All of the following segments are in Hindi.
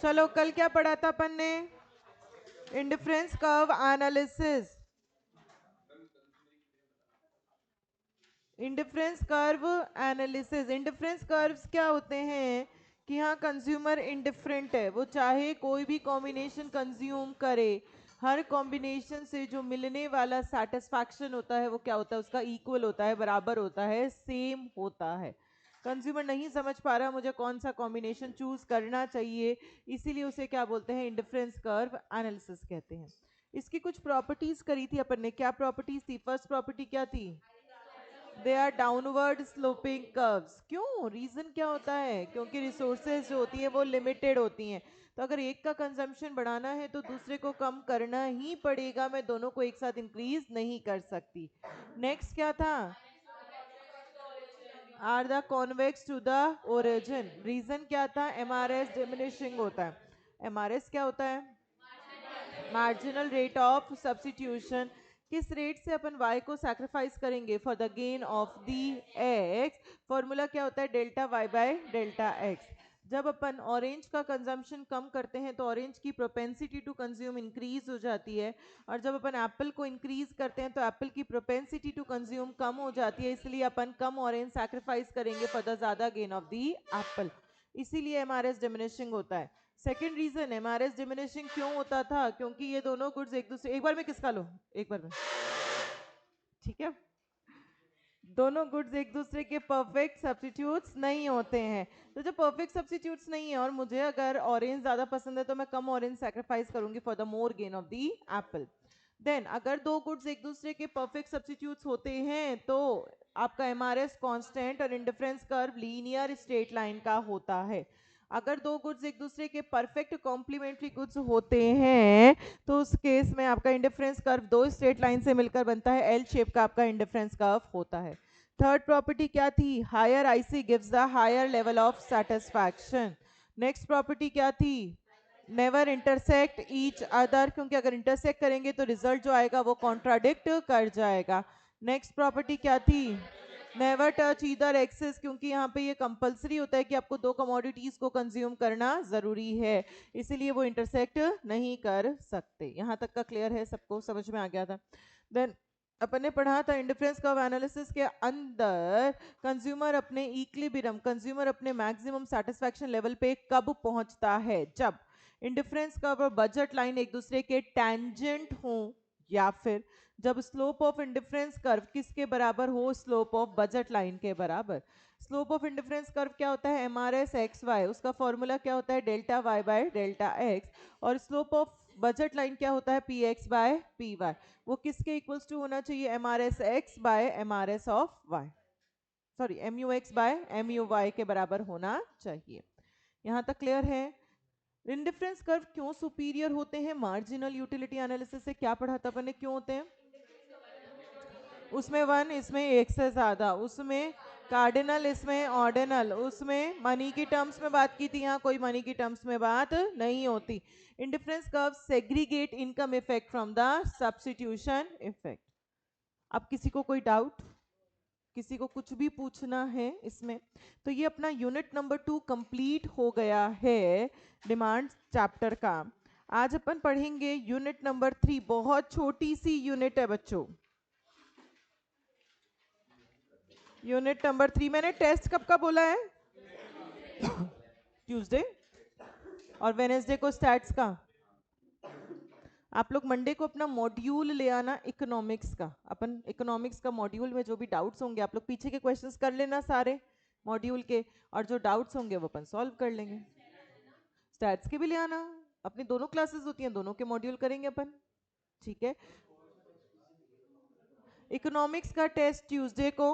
चलो कल क्या पढ़ा था अपन ने? Indifference curve analysis. Indifference curve analysis. Indifference curves क्या होते हैं कि हाँ कंज्यूमर इंडिफरेंट है, वो चाहे कोई भी कॉम्बिनेशन कंज्यूम करे, हर कॉम्बिनेशन से जो मिलने वाला सेटिस्फैक्शन होता है वो क्या होता है, उसका इक्वल होता है, बराबर होता है, सेम होता है। कंज्यूमर नहीं समझ पा रहा मुझे कौन सा कॉम्बिनेशन चूज करना चाहिए, इसीलिए उसे क्या बोलते हैं, इंडिफरेंस कर्व एनालिसिस कहते हैं। इसकी कुछ प्रॉपर्टीज करी थी अपन ने। क्या प्रॉपर्टीज थी? फर्स्ट प्रॉपर्टी क्या थी? They are downward sloping curves. क्यों? रीजन क्या होता है? क्योंकि रिसोर्सेज जो होती हैं वो लिमिटेड होती हैं, तो अगर एक का कंजम्पशन बढ़ाना है तो दूसरे को कम करना ही पड़ेगा, मैं दोनों को एक साथ इंक्रीज नहीं कर सकती। नेक्स्ट क्या था? Are the convex to the origin. Reason क्या था? एमआरएस डिमिनिशिंग होता है। एमआरएस क्या होता है? Marginal rate of substitution. किस रेट से अपन y को सैक्रिफाइस करेंगे for the gain of the x? Formula क्या होता है? Delta y by delta x। जब अपन ऑरेंज का कंजम्पशन कम करते हैं तो ऑरेंज की प्रोपेंसिटी टू कंज्यूम इंक्रीज हो जाती है, और जब अपन एप्पल को इंक्रीज करते हैं तो एप्पल की प्रोपेंसिटी टू कंज्यूम कम हो जाती है, इसलिए अपन कम ऑरेंज सैक्रिफाइस करेंगे फॉर द ज्यादा गेन ऑफ दी एप्पल। इसीलिए एमआरएस डिमिनिशिंग होता है। सेकेंड रीजन एमआरएस डिमिनिशिंग क्यों होता था? क्योंकि ये दोनों गुड्स एक दूसरे, एक बार में किसका लो, एक बार में, ठीक है, दोनों गुड्स एक दूसरे के परफेक्ट सब्स्टिट्यूट्स नहीं होते हैं। तो जब परफेक्ट सब्स्टिट्यूट्स नहीं है और मुझे अगर ऑरेंज ज्यादा पसंद है तो मैं कम ऑरेंज सैक्रिफाइस करूंगी for the more gain of the apple. Then अगर दो गुड्स एक दूसरे के परफेक्ट सब्स्टिट्यूट्स होते हैं तो आपका एमआरएस कांस्टेंट और indifference curve linear straight line का होता है। अगर दो गुड्स एक दूसरे के परफेक्ट कॉम्प्लीमेंट्री गुड्स होते हैं तो उस केस में आपका इंडिफरेंस कर्व दो स्ट्रेट लाइन से मिलकर बनता है, एल शेप का आपका इंडिफरेंस कर्व होता है। थर्ड प्रॉपर्टी क्या थी? Higher IC gives the higher level of satisfaction. Next property क्या थी? नेवर इंटरसेक्ट ईच अदर, क्योंकि अगर इंटरसेक्ट करेंगे तो रिजल्ट जो आएगा वो कॉन्ट्राडिक्ट कर जाएगा। नेक्स्ट प्रॉपर्टी क्या थी? नेवर टच ईदर एक्सेस, क्योंकि यहाँ पे ये कंपलसरी होता है कि आपको दो कमोडिटीज को कंज्यूम करना जरूरी है, इसीलिए वो इंटरसेक्ट नहीं कर सकते। यहाँ तक का क्लियर है? सबको समझ में आ गया था? देन अपन ने पढ़ा था इंडिफरेंस कर्व एनालिसिस के अंदर कंज्यूमर अपने इक्विलिब्रियम, कंज्यूमर अपने मैक्सिमम सेटिस्फैक्शन लेवल पे कब पहुंचता है? जब इंडिफरेंस कर्व और बजट लाइन एक दूसरे के टेंजेंट हो, या फिर जब स्लोप ऑफ इंडिफरेंस कर्व किसके बराबर हो? स्लोप ऑफ बजट लाइन के बराबर। स्लोप ऑफ इंडिफरेंस कर्व क्या होता है? M R S X Y. उसका फॉर्मूला क्या होता है? Delta Y by delta X. और स्लोप ऑफ बजट लाइन क्या होता है? P X by P Y. वो किसके इक्वल्स टू होना चाहिए? M R S X by M R S of Y, sorry M U X by M U Y के बराबर होना चाहिए। यहाँ तक क्लियर है? इंडिफरेंस कर्व क्यों सुपीरियर होते हैं मार्जिनल यूटिलिटी एनालिसिस से? क्या पढ़ा था अपन ने? क्यों होते हैं? उसमें वन, इसमें एक से ज्यादा, उसमें कार्डिनल, इसमें ऑर्डिनल, उसमें मनी की टर्म्स में बात की थी, यहाँ कोई मनी की टर्म्स में बात नहीं होती। Indifference curve segregate income effect from the substitution effect. अब किसी को कोई डाउट, किसी को कुछ भी पूछना है इसमें? तो ये अपना यूनिट नंबर 2 कंप्लीट हो गया है डिमांड चैप्टर का। आज अपन पढ़ेंगे यूनिट नंबर 3। बहुत छोटी सी यूनिट है बच्चों। Unit number 3। मैंने टेस्ट कब का बोला है? ट्यूसडे और वेनेसडे को स्टैट्स का। आप लोग मंडे को अपना मॉड्यूल ले आना इकोनॉमिक्स का। अपन इकोनॉमिक्स का मॉड्यूल में जो भी डाउट्स होंगे आप लोग पीछे के क्वेश्चंस कर लेना सारे मॉड्यूल के, और जो डाउट्स होंगे वो अपन सॉल्व कर लेंगे। स्टैट्स के भी ले आना, अपनी दोनों क्लासेस होती हैं, दोनों के मॉड्यूल करेंगे अपन, ठीक है। इकोनॉमिक्स का टेस्ट ट्यूसडे को।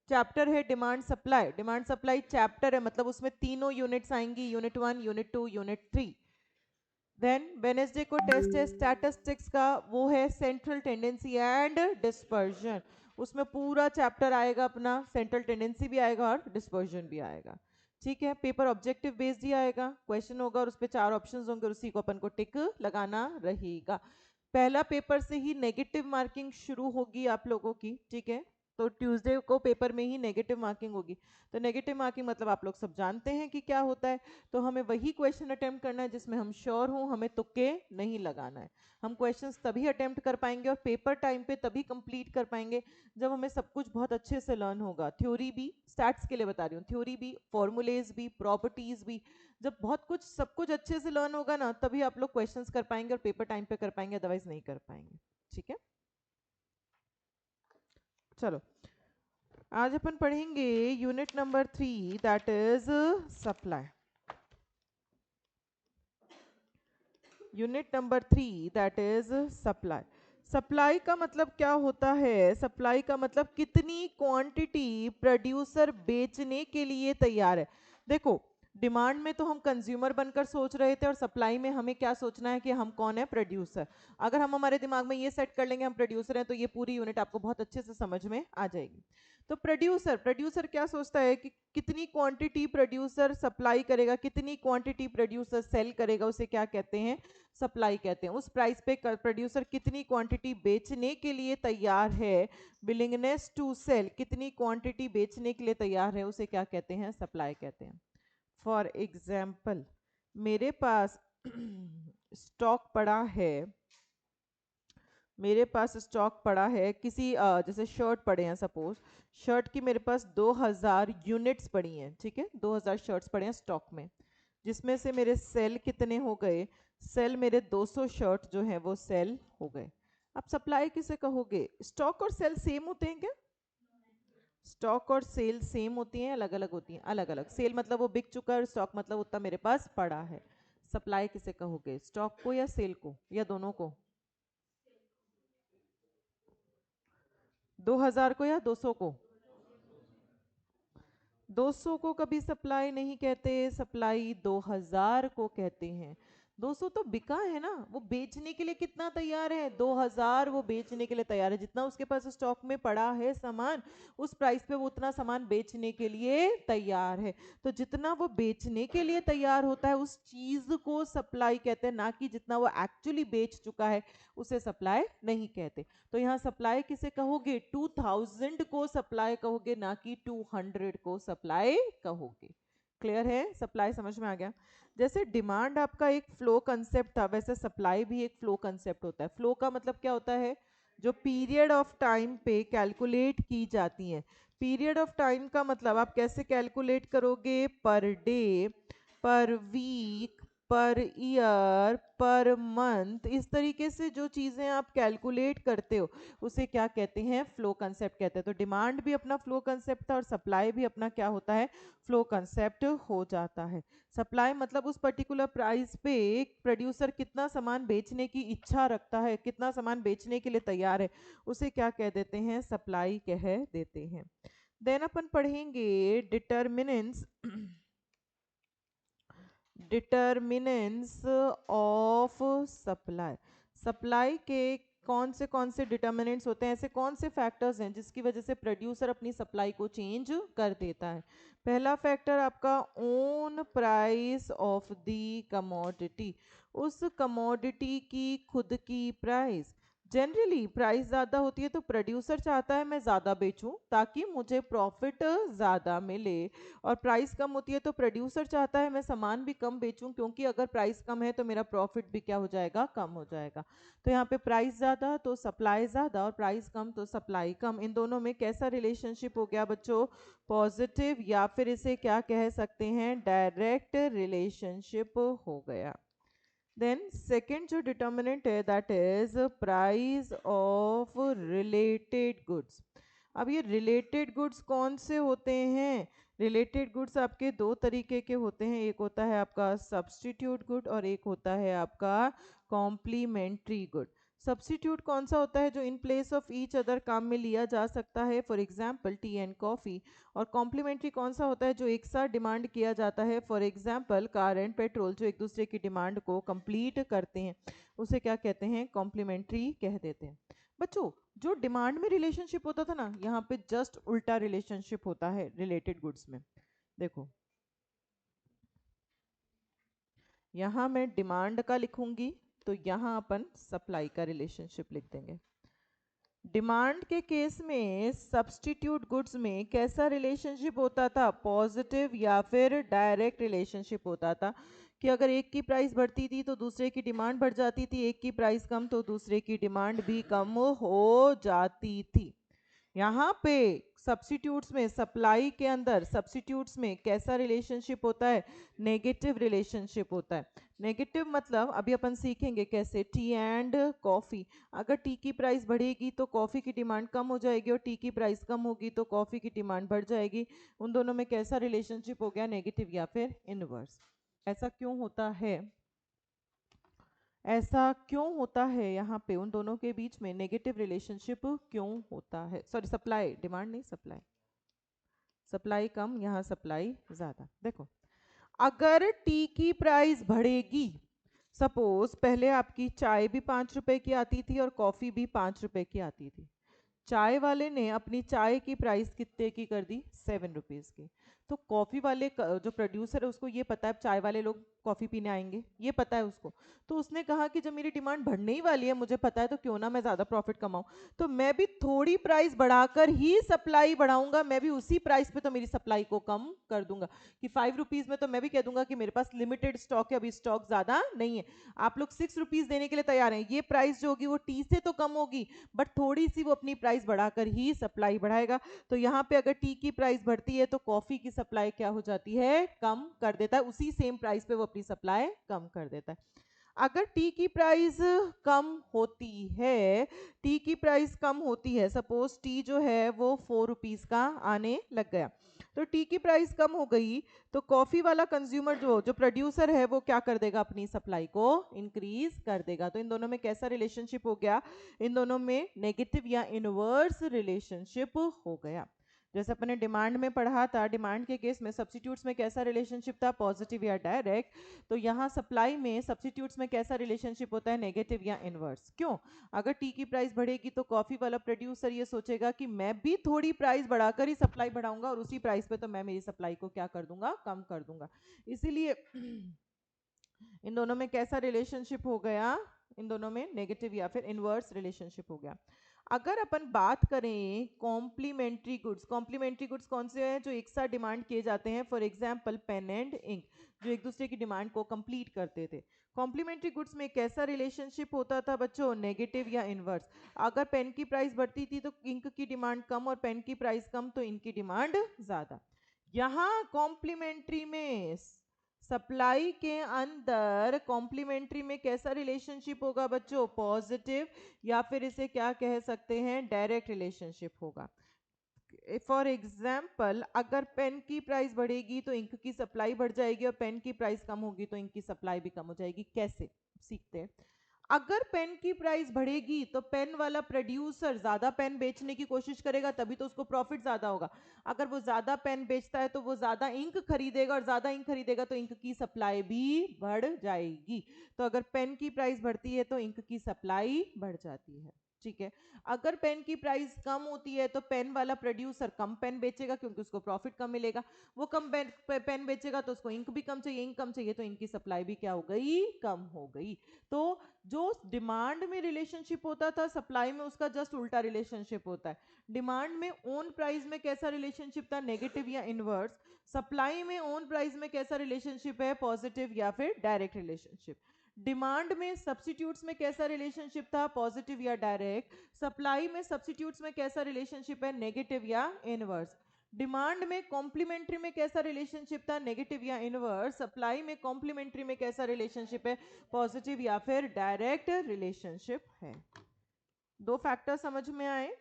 चैप्टर है demand supply. Demand supply chapter है, मतलब उसमें तीनों यूनिट्स आएंगी, unit 1, unit 2, unit 3। Then Wednesday को टेस्ट है स्टैटिस्टिक्स का, वो है सेंट्रल टेंडेंसी एंड डिस्पर्जन। उसमें पूरा चैप्टर आएगा अपना, सेंट्रल टेंडेंसी भी आएगा और डिस्पर्जन भी आएगा, ठीक है। पेपर ऑब्जेक्टिव बेस्ड ही आएगा, क्वेश्चन होगा और उस पर 4 ऑप्शंस होंगे और उसी को अपन को टिक लगाना रहेगा। पहला पेपर से ही नेगेटिव मार्किंग शुरू होगी आप लोगों की, ठीक है। तो ट्यूसडे को पेपर में ही नेगेटिव मार्किंग होगी। तो नेगेटिव मार्किंग मतलब आप लोग सब जानते हैं कि क्या होता है। तो हमें वही क्वेश्चन अटेम्प्ट करना है जिसमें हम श्योर हों, हमें तुक्के नहीं लगाना है। हम क्वेश्चंस तभी अटेम्प्ट कर पाएंगे और पेपर टाइम पे तभी कंप्लीट कर पाएंगे जब हमें सब कुछ बहुत अच्छे से लर्न होगा। थ्योरी भी, स्टैट्स के लिए बता रही हूँ, थ्योरी भी, फॉर्मूलेज भी, प्रॉपर्टीज भी, जब बहुत कुछ सब कुछ अच्छे से लर्न होगा ना तभी आप लोग क्वेश्चंस कर पाएंगे और पेपर टाइम पे कर पाएंगे, अदरवाइज नहीं कर पाएंगे। ठीक है, चलो आज अपन पढ़ेंगे unit number 3 that is supply. Unit number 3 that is supply. Supply का मतलब क्या होता है? सप्लाई का मतलब कितनी क्वांटिटी प्रोड्यूसर बेचने के लिए तैयार है। देखो, डिमांड में तो हम कंज्यूमर बनकर सोच रहे थे और सप्लाई में हमें क्या सोचना है कि हम कौन है? प्रोड्यूसर। अगर हम हमारे दिमाग में ये सेट कर लेंगे हम प्रोड्यूसर हैं तो ये पूरी यूनिट आपको बहुत अच्छे से समझ में आ जाएगी। तो प्रोड्यूसर प्रोड्यूसर क्या सोचता है कि कितनी क्वांटिटी प्रोड्यूसर सप्लाई करेगा, कितनी क्वांटिटी प्रोड्यूसर सेल करेगा, उसे क्या कहते हैं? सप्लाई कहते हैं। उस प्राइस पे प्रोड्यूसर कितनी क्वांटिटी बेचने के लिए तैयार है, विलिंगनेस टू सेल, कितनी क्वांटिटी बेचने के लिए तैयार है, उसे क्या कहते हैं? सप्लाई कहते हैं। फॉर एग्जाम्पल, मेरे पास स्टॉक पड़ा है, मेरे पास स्टॉक पड़ा है किसी जैसे शर्ट पड़े हैं, सपोज शर्ट की मेरे पास 2000 यूनिट्स पड़ी हैं, ठीक है, 2000 शर्ट्स पड़े हैं स्टॉक में, जिसमें से मेरे सेल कितने हो गए? सेल मेरे 200 शर्ट जो हैं वो सेल हो गए। अब सप्लाई किसे कहोगे? स्टॉक और सेल सेम होते हैं क्या? स्टॉक और सेल सेम होती हैं, अलग अलग होती हैं? अलग अलग। सेल मतलब वो बिक चुका है, स्टॉक मतलब उतना मेरे पास पड़ा है। सप्लाई किसे कहोगे? स्टॉक को या सेल को या दोनों को? 2000 को या 200 को? 200 को कभी सप्लाई नहीं कहते, सप्लाई 2000 को कहते हैं। 200 तो बिका है ना, वो बेचने के लिए कितना तैयार है? 2000 वो बेचने के लिए तैयार है, जितना उसके पास स्टॉक में पड़ा है सामान, उस प्राइस पे वो उतना सामान बेचने के लिए तैयार है। तो जितना वो बेचने के लिए तैयार होता है उस चीज को सप्लाई कहते हैं, ना कि जितना वो एक्चुअली बेच चुका है उसे सप्लाई नहीं कहते। तो यहाँ सप्लाई किसे कहोगे? 2000 को सप्लाई कहोगे, ना कि 200 को सप्लाई कहोगे। क्लियर है? सप्लाई समझ में आ गया? जैसे डिमांड आपका एक फ्लो कंसेप्ट था, वैसे सप्लाई भी एक फ्लो कंसेप्ट होता है। फ्लो का मतलब क्या होता है? जो पीरियड ऑफ टाइम पे कैलकुलेट की जाती है। पीरियड ऑफ टाइम का मतलब आप कैसे कैलकुलेट करोगे? पर डे, पर week, per year, per month, इस तरीके से जो चीज़ें आप कैलकुलेट करते हो उसे क्या कहते हैं? फ्लो कंसेप्ट कहते हैं। तो डिमांड भी अपना फ्लो कंसेप्ट था और सप्लाई भी अपना क्या होता है? फ्लो कंसेप्ट हो जाता है। सप्लाई मतलब उस पर्टिकुलर प्राइस पे एक प्रोड्यूसर कितना सामान बेचने की इच्छा रखता है, कितना सामान बेचने के लिए तैयार है, उसे क्या कह देते हैं? सप्लाई कह देते हैं। देन अपन पढ़ेंगे determinants, determinants of supply. Supply के कौन से डिटर्मिनेंट्स होते हैं? ऐसे कौन से फैक्टर्स हैं जिसकी वजह से प्रोड्यूसर अपनी सप्लाई को चेंज कर देता है? पहला फैक्टर आपका own price of the commodity, उस कमोडिटी की खुद की प्राइस। जनरली प्राइस ज़्यादा होती है तो प्रोड्यूसर चाहता है मैं ज़्यादा बेचूं ताकि मुझे प्रॉफिट ज़्यादा मिले, और प्राइस कम होती है तो प्रोड्यूसर चाहता है मैं सामान भी कम बेचूं क्योंकि अगर प्राइस कम है तो मेरा प्रॉफिट भी क्या हो जाएगा? कम हो जाएगा। तो यहाँ पे प्राइस ज़्यादा तो सप्लाई ज़्यादा और प्राइस कम तो सप्लाई कम। इन दोनों में कैसा रिलेशनशिप हो गया बच्चों? पॉजिटिव, या फिर इसे क्या कह सकते हैं? डायरेक्ट रिलेशनशिप हो गया। देन सेकेंड जो डिटर्मिनेंट है that is price of related goods. अब ये रिलेटेड गुड्स कौन से होते हैं? रिलेटेड गुड्स आपके दो तरीके के होते हैं, एक होता है आपका सब्स्टिट्यूट गुड और एक होता है आपका कॉम्प्लीमेंट्री गुड। सब्स्टिट्यूट कौन सा होता है? जो in place of each other काम में लिया जा सकता है, for example tea and coffee. और कॉम्प्लीमेंट्री कौन सा होता है? जो एक साथ डिमांड किया जाता है, for example car and petrol, जो एक दूसरे की डिमांड को कंप्लीट करते हैं, उसे क्या कहते हैं? कॉम्प्लीमेंट्री कह देते हैं। बच्चों, जो डिमांड में रिलेशनशिप होता था ना, यहाँ पे जस्ट उल्टा रिलेशनशिप होता है रिलेटेड गुड्स में। देखो, यहाँ मैं डिमांड का लिखूंगी तो यहाँ अपन सप्लाई का रिलेशनशिप लिख देंगे। डिमांड के केस में सब्स्टिट्यूट गुड्स में कैसा रिलेशनशिप होता था, पॉजिटिव या फिर डायरेक्ट रिलेशनशिप होता था कि अगर एक की प्राइस बढ़ती थी तो दूसरे की डिमांड बढ़ जाती थी, एक की प्राइस कम तो दूसरे की डिमांड भी कम हो जाती थी। यहाँ पे सब्स्टिट्यूट्स में, सप्लाई के अंदर सब्स्टिट्यूट्स में कैसा रिलेशनशिप होता है, नेगेटिव रिलेशनशिप होता है। नेगेटिव मतलब अभी अपन सीखेंगे कैसे, टी एंड कॉफ़ी, अगर टी की प्राइस बढ़ेगी तो कॉफ़ी की डिमांड कम हो जाएगी और टी की प्राइस कम होगी तो कॉफ़ी की डिमांड बढ़ जाएगी। उन दोनों में कैसा रिलेशनशिप हो गया, नेगेटिव या फिर इनवर्स। ऐसा क्यों होता है, ऐसा क्यों होता है, यहाँ पे उन दोनों के बीच में नेगेटिव रिलेशनशिप क्यों होता है, सॉरी सप्लाई, डिमांड नहीं सप्लाई, सप्लाई कम यहाँ सप्लाई ज़्यादा। देखो अगर टी की प्राइस बढ़ेगी, सपोज पहले आपकी चाय भी 5 रुपए की आती थी और कॉफ़ी भी 5 रुपए की आती थी, चाय वाले ने अपनी चाय की प्राइस कितने की कर दी, 7 रुपीज़ की। तो कॉफ़ी वाले जो प्रोड्यूसर है उसको ये पता है चाय वाले लोग कॉफ़ी पीने आएंगे, ये पता है उसको, तो उसने कहा कि जब मेरी डिमांड बढ़ने ही वाली है, मुझे पता है, तो क्यों ना मैं ज़्यादा प्रॉफिट कमाऊं, तो मैं भी थोड़ी प्राइस बढ़ाकर ही सप्लाई बढ़ाऊंगा, मैं भी उसी प्राइस पे तो मेरी सप्लाई को कम कर दूंगा कि 5 रुपीज़ में तो मैं भी कह दूंगा कि मेरे पास लिमिटेड स्टॉक है, अभी स्टॉक ज़्यादा नहीं है, आप लोग 6 रुपीज़ देने के लिए तैयार हैं, ये प्राइस जो होगी वो टी से तो कम होगी बट थोड़ी सी वो अपनी प्राइस बढ़ाकर ही सप्लाई बढ़ाएगा। तो यहाँ पे अगर टी की प्राइस बढ़ती है तो कॉफी की सप्लाई क्या हो जाती है, कम कर देता है, उसी सेम प्राइस पे वो अपनी सप्लाई कम कर देता है। अगर टी की प्राइस कम होती है, टी की प्राइस कम होती है, सपोज टी जो है वो 4 रुपीज़ का आने लग गया, तो टी की प्राइस कम हो गई तो कॉफी वाला कंज्यूमर जो जो प्रोड्यूसर है वो क्या कर देगा, अपनी सप्लाई को इंक्रीज कर देगा। तो इन दोनों में कैसा रिलेशनशिप हो गया, इन दोनों में नेगेटिव या इनवर्स रिलेशनशिप हो गया। जैसे अपने डिमांड में पढ़ा था, डिमांड के केस में सब्स्टिट्यूट्स में कैसा रिलेशनशिप था, पॉजिटिव या डायरेक्ट, तो यहाँ सप्लाई में सब्स्टिट्यूट्स में कैसा रिलेशनशिप होता है, नेगेटिव या इनवर्स। क्यों, अगर टी की प्राइस बढ़ेगी तो कॉफी वाला प्रोड्यूसर ये सोचेगा कि मैं भी थोड़ी प्राइस बढ़ाकर ही सप्लाई बढ़ाऊंगा और उसी प्राइस पे तो मैं मेरी सप्लाई को क्या कर दूंगा, कम कर दूंगा। इसीलिए इन दोनों में कैसा रिलेशनशिप हो गया, इन दोनों में नेगेटिव या फिर इनवर्स रिलेशनशिप हो गया। अगर अपन बात करें कॉम्प्लीमेंट्री गुड्स, कॉम्प्लीमेंट्री गुड्स कौन से हैं, जो एक साथ डिमांड किए जाते हैं, for example pen and ink, जो एक दूसरे की डिमांड को कंप्लीट करते थे। कॉम्प्लीमेंट्री गुड्स में कैसा रिलेशनशिप होता था बच्चों, नेगेटिव या इनवर्स। अगर पेन की प्राइस बढ़ती थी तो इंक की डिमांड कम और पेन की प्राइस कम तो इंक की डिमांड ज्यादा। यहाँ कॉम्प्लीमेंट्री में सप्लाई के अंदर कॉम्प्लीमेंट्री में कैसा रिलेशनशिप होगा बच्चों, पॉजिटिव या फिर इसे क्या कह सकते हैं, डायरेक्ट रिलेशनशिप होगा। फॉर एग्जाम्पल अगर पेन की प्राइस बढ़ेगी तो इंक की सप्लाई बढ़ जाएगी और पेन की प्राइस कम होगी तो इंक की सप्लाई भी कम हो जाएगी। कैसे, सीखते हैं। अगर पेन की प्राइस बढ़ेगी तो पेन वाला प्रोड्यूसर ज्यादा पेन बेचने की कोशिश करेगा, तभी तो उसको प्रॉफिट ज्यादा होगा। अगर वो ज्यादा पेन बेचता है तो वो ज्यादा इंक खरीदेगा और ज्यादा इंक खरीदेगा तो इंक की सप्लाई भी बढ़ जाएगी। तो अगर पेन की प्राइस बढ़ती है तो इंक की सप्लाई बढ़ जाती है, ठीक है। अगर पेन की प्राइस कम होती है तो पेन वाला प्रोड्यूसर कम पेन बेचेगा क्योंकि उसको प्रॉफिट कम मिलेगा, वो कम पेन बेचेगा तो उसको इंक भी कम चाहिए, इंक कम चाहिए तो इनकी सप्लाई भी क्या हो गई, कम हो गई। तो जो डिमांड में रिलेशनशिप होता था सप्लाई में उसका जस्ट उल्टा रिलेशनशिप होता है। डिमांड में ओन प्राइस में कैसा रिलेशनशिप था, नेगेटिव या इनवर्स। सप्लाई में ओन प्राइस में कैसा रिलेशनशिप है, पॉजिटिव या फिर डायरेक्ट रिलेशनशिप। डिमांड में सब्स्टिट्यूट्स में कैसा रिलेशनशिप था, पॉजिटिव या डायरेक्ट। सप्लाई में सब्स्टिट्यूट्स में कैसा रिलेशनशिप है, नेगेटिव या इनवर्स। डिमांड में कॉम्प्लीमेंट्री में कैसा रिलेशनशिप था, नेगेटिव या इनवर्स। सप्लाई में कॉम्प्लीमेंट्री में कैसा रिलेशनशिप है, पॉजिटिव या फिर डायरेक्ट रिलेशनशिप है। दो फैक्टर समझ में आए।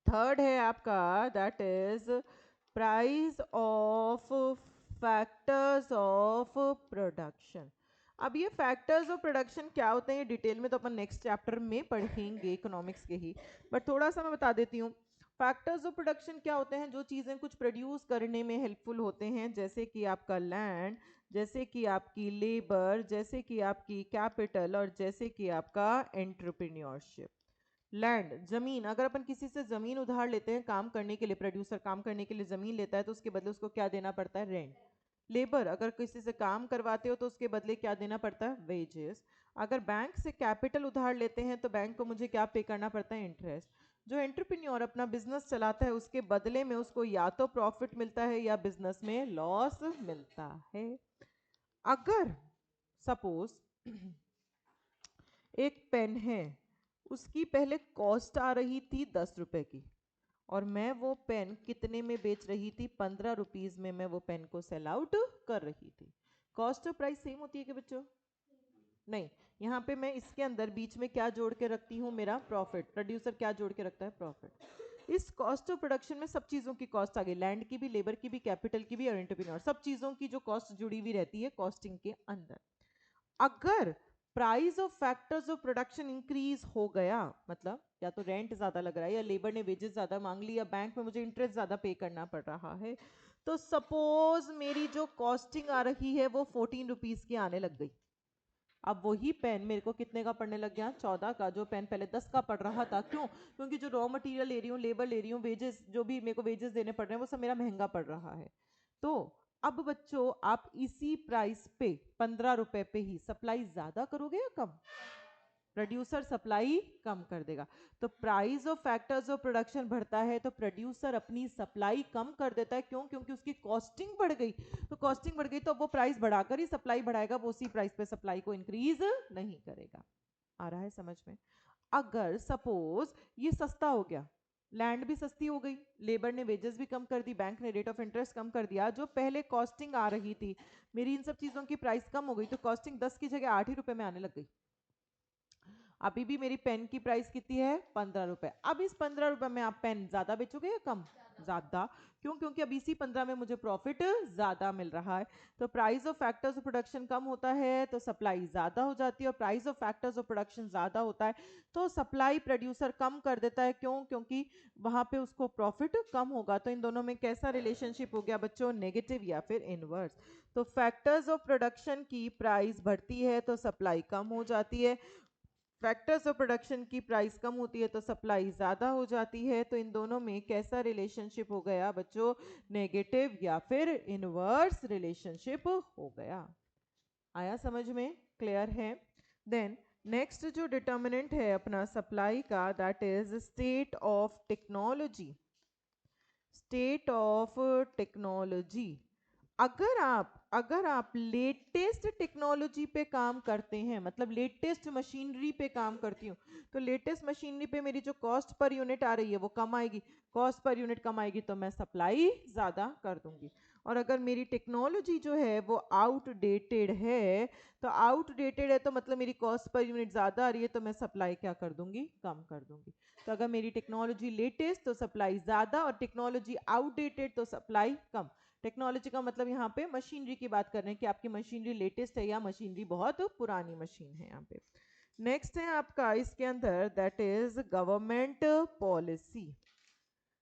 थर्ड है आपका, that is price of factors of production. अब ये फैक्टर्स ऑफ प्रोडक्शन क्या होते हैं, ये डिटेल में तो अपन नेक्स्ट चैप्टर में पढ़ेंगे इकोनॉमिक्स के ही, बट थोड़ा सा मैं बता देती हूँ। फैक्टर्स ऑफ प्रोडक्शन क्या होते हैं, जो चीज़ें कुछ प्रोड्यूस करने में हेल्पफुल होते हैं, जैसे कि आपका लैंड, जैसे कि आपकी लेबर, जैसे कि आपकी कैपिटल और जैसे कि आपका एंटरप्रेन्योरशिप। लैंड, जमीन, अगर अपन किसी से जमीन उधार लेते हैं काम करने के लिए, प्रोड्यूसर काम करने के लिए जमीन लेता है तो उसके बदले उसको क्या देना पड़ता है, रेंट। लेबर, अगर किसी से काम करवाते हो तो उसके बदले क्या देना पड़ता है, वेजेस। अगर बैंक से कैपिटल उधार लेते हैं तो बैंक को मुझे क्या पे करना पड़ता है, इंटरेस्ट। जो एंटरप्रेन्योर अपना बिजनेस चलाता है उसके बदले में उसको या तो प्रॉफिट मिलता है या बिजनेस में लॉस मिलता है। अगर सपोज एक पेन है, उसकी पहले कॉस्ट आ रही थी 10 रुपए की, और मैं वो पेन कितने में बेच रही थी, 15 रुपीज में मैं वो पेन को सेल आउट कर रही थी। कॉस्ट और प्राइस सेम होती है कि बच्चों, नहीं। यहाँ पे मैं इसके अंदर बीच में क्या जोड़ के रखती हूँ, मेरा प्रॉफिट। प्रोड्यूसर क्या जोड़ के रखता है, प्रॉफिट। इस कॉस्ट ऑफ प्रोडक्शन में सब चीजों की कॉस्ट आ गई, लैंड की भी, लेबर की भी, कैपिटल की भी और एंटरप्रेन्योर, सब चीजों की जो कॉस्ट जुड़ी हुई रहती है कॉस्टिंग के अंदर। अगर price of factors of production increase हो गया, मतलब या तो रेंट ज्यादा लग रहा है या लेबर ने वेजेस ज्यादा मांग ली या बैंक में मुझे इंटरेस्ट ज्यादा पे करना पड़ रहा है, तो सपोज मेरी जो कॉस्टिंग आ रही है वो 14 रुपीज की आने लग गई। अब वही पेन मेरे को कितने का पड़ने लग गया, 14 का। जो पेन पहले 10 का पड़ रहा था, क्यों, क्योंकि जो रॉ मटेरियल ले रही हूँ, लेबर ले रही हूँ, वेजेस जो भी मेरे को वेजेस देने पड़ रहे हैं वो सब मेरा महंगा पड़ रहा है। तो अब बच्चों आप इसी प्राइस पे 15 रुपए पे ही सप्लाई ज्यादा करोगे या कम, प्रोड्यूसर सप्लाई कम कर देगा। तो price of factors of production बढ़ता है तो प्रोड्यूसर अपनी सप्लाई कम कर देता है, क्यों, क्योंकि उसकी कॉस्टिंग बढ़ गई। तो कॉस्टिंग बढ़ गई तो वो प्राइस बढ़ाकर ही सप्लाई बढ़ाएगा, वो उसी प्राइस पे सप्लाई को इंक्रीज नहीं करेगा। आ रहा है समझ में। अगर सपोज ये सस्ता हो गया, लैंड भी सस्ती हो गई, लेबर ने वेजेस भी कम कर दी, बैंक ने रेट ऑफ इंटरेस्ट कम कर दिया, जो पहले कॉस्टिंग आ रही थी मेरी इन सब चीजों की प्राइस कम हो गई, तो कॉस्टिंग 10 की जगह 8 ही रुपए में आने लग गई। अभी भी मेरी पेन की प्राइस कितनी है, 15 रुपए। अब इस 15 रुपए में आप पेन ज्यादा बेचोगे या कम, ज्यादा। क्यों, क्योंकि अब इसी 15 में मुझे प्रॉफिट ज्यादा मिल रहा है। तो price of factors of production कम होता है तो सप्लाई ज्यादा हो जाती है, और price of factors of production ज्यादा होता है तो सप्लाई प्रोड्यूसर कम कर देता है। क्यों, क्योंकि वहां पे उसको प्रॉफिट कम होगा। तो इन दोनों में कैसा रिलेशनशिप हो गया बच्चों, नेगेटिव या फिर इनवर्स। तो फैक्टर्स ऑफ प्रोडक्शन की प्राइस बढ़ती है तो सप्लाई कम हो जाती है, फैक्टर्स ऑफ प्रोडक्शन की प्राइस कम होती है तो सप्लाई ज्यादा हो जाती है। तो इन दोनों में कैसा रिलेशनशिप हो गया बच्चों, नेगेटिव या फिर इनवर्स रिलेशनशिप हो गया। आया समझ में, क्लियर है। देन नेक्स्ट जो डिटर्मिनेंट है अपना सप्लाई का, that is state of technology. State of technology, अगर आप लेटेस्ट टेक्नोलॉजी पे काम करते हैं, मतलब लेटेस्ट मशीनरी पे काम करती हूँ, तो लेटेस्ट मशीनरी पे मेरी जो कॉस्ट पर यूनिट आ रही है वो कम आएगी, कॉस्ट पर यूनिट कम आएगी तो मैं सप्लाई ज्यादा कर दूंगी। और अगर मेरी टेक्नोलॉजी जो है वो आउटडेटेड है, तो आउटडेटेड है तो मतलब मेरी कॉस्ट पर यूनिट ज्यादा आ रही है तो मैं सप्लाई क्या कर दूंगी, कम कर दूंगी। तो अगर मेरी टेक्नोलॉजी लेटेस्ट तो सप्लाई ज्यादा, और टेक्नोलॉजी आउटडेटेड तो सप्लाई कम। टेक्नोलॉजी का मतलब यहाँ पे मशीनरी की बात कर रहे हैं कि आपकी मशीनरी लेटेस्ट है या मशीनरी बहुत पुरानी मशीन है। यहाँ पे नेक्स्ट है आपका इसके अंदर, that is government policy.